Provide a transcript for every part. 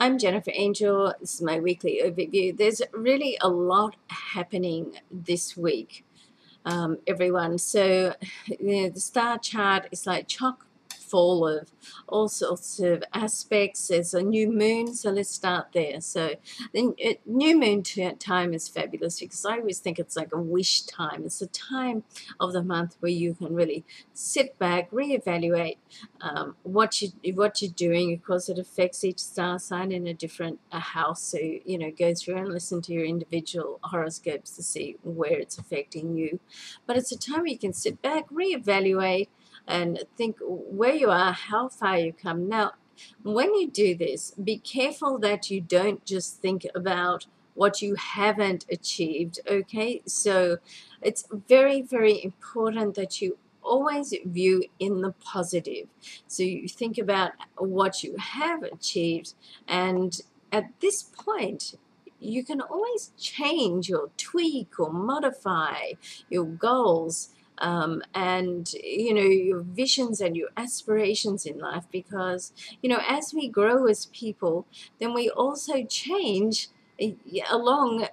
I'm Jennifer Angel. This is my weekly overview. There's really a lot happening this week, everyone. So, the star chart is like chock full of all sorts of aspects. There's a new moon, so let's start there. So, the new moon time is fabulous because I always think it's like a wish time. It's a time of the month where you can really sit back, reevaluate what you're doing. Of course, it affects each star sign in a different house. So go through and listen to your individual horoscopes to see where it's affecting you. But it's a time where you can sit back, reevaluate, and think where you are, how far you come. Now, when you do this, be careful that you don't just think about what you haven't achieved. Okay, so it's very, very important that you always view in the positive. So you think about what you have achieved, and at this point you can always change or tweak or modify your goals, and your visions and your aspirations in life, because as we grow as people, then we also change along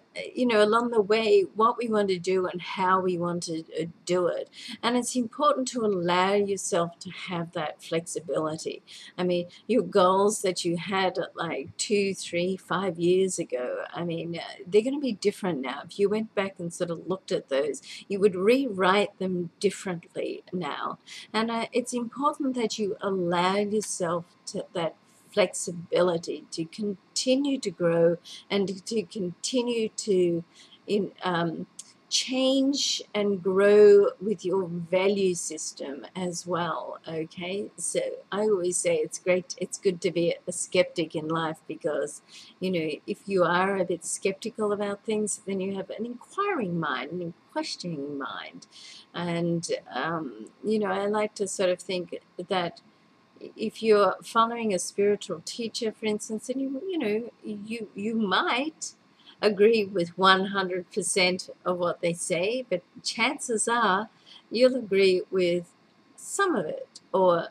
the way what we want to do and how we want to do it. And it's important to allow yourself to have that flexibility. I mean, your goals that you had like 2, 3, 5 years ago, I mean, they're going to be different now. If you went back and sort of looked at those, you would rewrite them differently now. And it's important that you allow yourself to that flexibility to continue to grow and to continue to change and grow with your value system as well. Okay, so I always say it's good to be a skeptic in life, because if you are a bit skeptical about things, then you have an inquiring mind, an questioning mind. And I like to sort of think that if you're following a spiritual teacher, for instance, and you might agree with 100% of what they say, but chances are you'll agree with some of it, or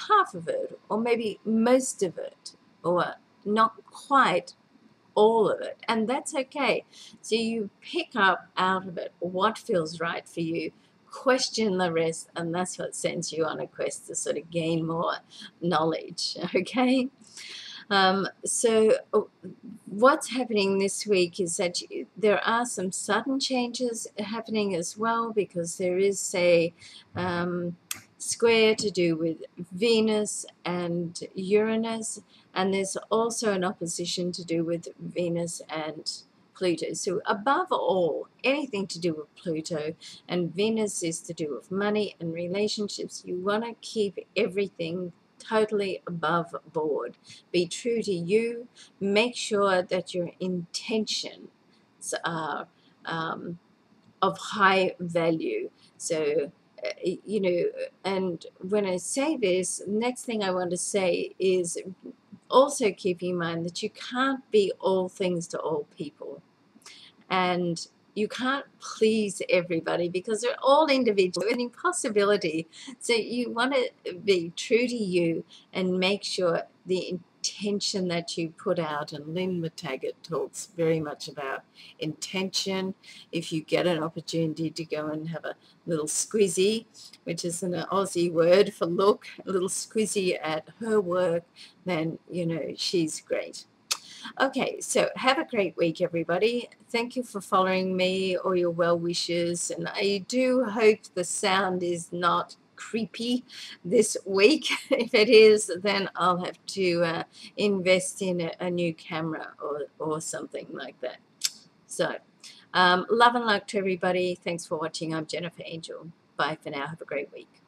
half of it, or maybe most of it, or not quite all of it, and that's okay. So you pick up out of it what feels right for you, question the rest, and that's what sends you on a quest to sort of gain more knowledge. Okay, so what's happening this week is that there are some sudden changes happening as well, because there is a square to do with Venus and Uranus, and there's also an opposition to do with Venus and Pluto. So above all, anything to do with Pluto, and Venus is to do with money and relationships, you want to keep everything totally above board. Be true to you. Make sure that your intentions are of high value. So and when I say this, next thing I want to say is also keep in mind that you can't be all things to all people, and you can't please everybody because they're all individual, an impossibility. So you want to be true to you and make sure the intention that you put out, and Lynn McTaggart talks very much about intention. If you get an opportunity to go and have a little squizzy, which is an Aussie word for look, a little squizzy at her work, then she's great. Okay, so have a great week, everybody. Thank you for following me, or your well wishes, and I do hope the sound is not creepy this week. If it is, then I'll have to invest in a new camera or something like that. So love and luck to everybody. Thanks for watching. I'm Jennfier Angel. Bye for now. Have a great week.